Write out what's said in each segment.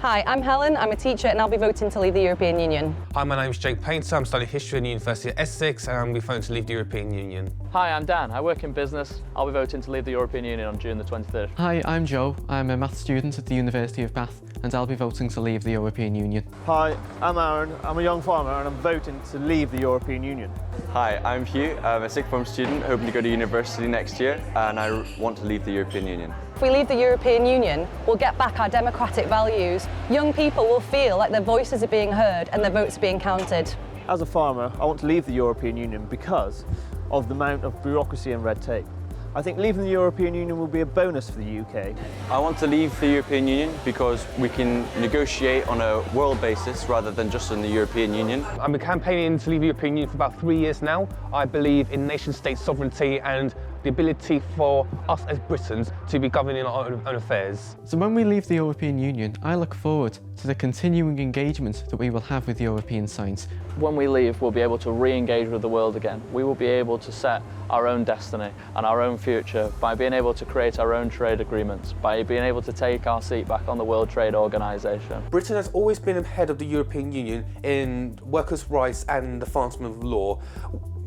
Hi, I'm Helen, I'm a teacher and I'll be voting to leave the European Union. Hi, my name is Jake Painter, I'm studying history at the University of Essex and I'll be voting to leave the European Union. Hi, I'm Dan, I work in business. I'll be voting to leave the European Union on June the 23rd. Hi, I'm Joe, I'm a maths student at the University of Bath and I'll be voting to leave the European Union. Hi, I'm Aaron, I'm a young farmer and I'm voting to leave the European Union. Hi, I'm Hugh, I'm a sixth form student hoping to go to university next year and I want to leave the European Union. If we leave the European Union, we'll get back our democratic values. Young people will feel like their voices are being heard and their votes are being counted. As a farmer, I want to leave the European Union because of the amount of bureaucracy and red tape. I think leaving the European Union will be a bonus for the UK. I want to leave the European Union because we can negotiate on a world basis rather than just in the European Union. I've been campaigning to leave the European Union for about 3 years now. I believe in nation-state sovereignty and the ability for us as Britons to be governing our own affairs. So when we leave the European Union, I look forward to the continuing engagement that we will have with European science. When we leave, we'll be able to re-engage with the world again. We will be able to set our own destiny and our own future by being able to create our own trade agreements, by being able to take our seat back on the World Trade Organization. Britain has always been ahead of the European Union in workers' rights and the advancement of law.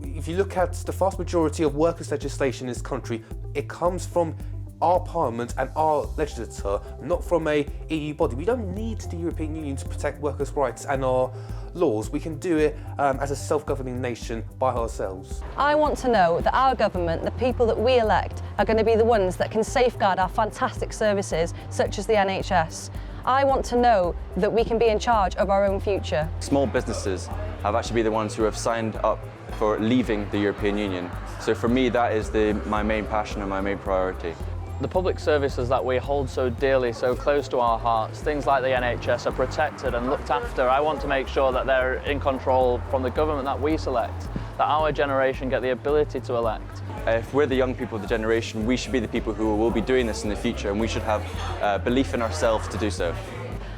If you look at the vast majority of workers' legislation in this country, it comes from our parliament and our legislature, not from a EU body. We don't need the European Union to protect workers' rights and our laws. We can do it as a self-governing nation by ourselves. I want to know that our government, the people that we elect, are going to be the ones that can safeguard our fantastic services, such as the NHS. I want to know that we can be in charge of our own future. Small businesses have actually been the ones who have signed up for leaving the European Union. So for me, that is my main passion and my main priority. The public services that we hold so dearly, so close to our hearts, things like the NHS are protected and looked after. I want to make sure that they're in control from the government that we select, that our generation get the ability to elect. If we're the young people of the generation, we should be the people who will be doing this in the future and we should have belief in ourselves to do so.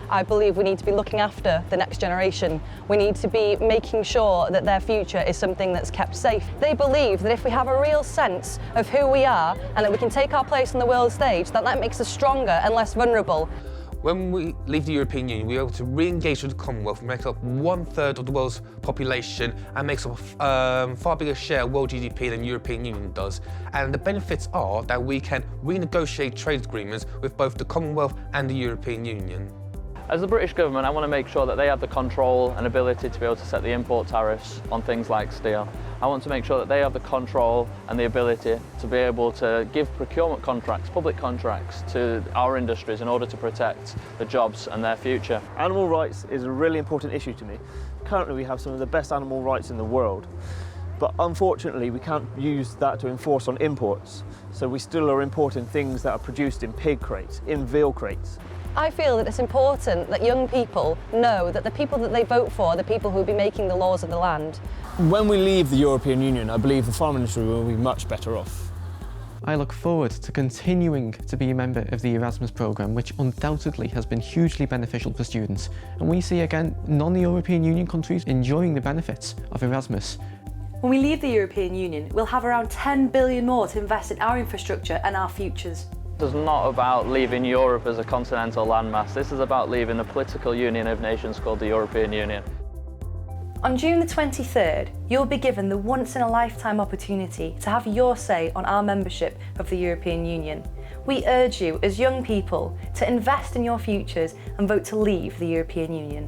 I believe we need to be looking after the next generation. We need to be making sure that their future is something that's kept safe. They believe that if we have a real sense of who we are and that we can take our place on the world stage, that makes us stronger and less vulnerable. When we leave the European Union, we're able to re-engage with the Commonwealth, makes up 1/3 of the world's population and makes up a far bigger share of world GDP than the European Union does. And the benefits are that we can renegotiate trade agreements with both the Commonwealth and the European Union. As the British government, I want to make sure that they have the control and ability to be able to set the import tariffs on things like steel. I want to make sure that they have the control and the ability to be able to give procurement contracts, public contracts, to our industries in order to protect the jobs and their future. Animal rights is a really important issue to me. Currently we have some of the best animal rights in the world, but unfortunately we can't use that to enforce on imports. So we still are importing things that are produced in pig crates, in veal crates. I feel that it's important that young people know that the people that they vote for are the people who will be making the laws of the land. When we leave the European Union, I believe the farm industry will be much better off. I look forward to continuing to be a member of the Erasmus programme, which undoubtedly has been hugely beneficial for students. And we see again non-European Union countries enjoying the benefits of Erasmus. When we leave the European Union, we'll have around 10 billion more to invest in our infrastructure and our futures. This is not about leaving Europe as a continental landmass. This is about leaving a political union of nations called the European Union. On June the 23rd, you'll be given the once-in-a-lifetime opportunity to have your say on our membership of the European Union. We urge you as young people to invest in your futures and vote to leave the European Union.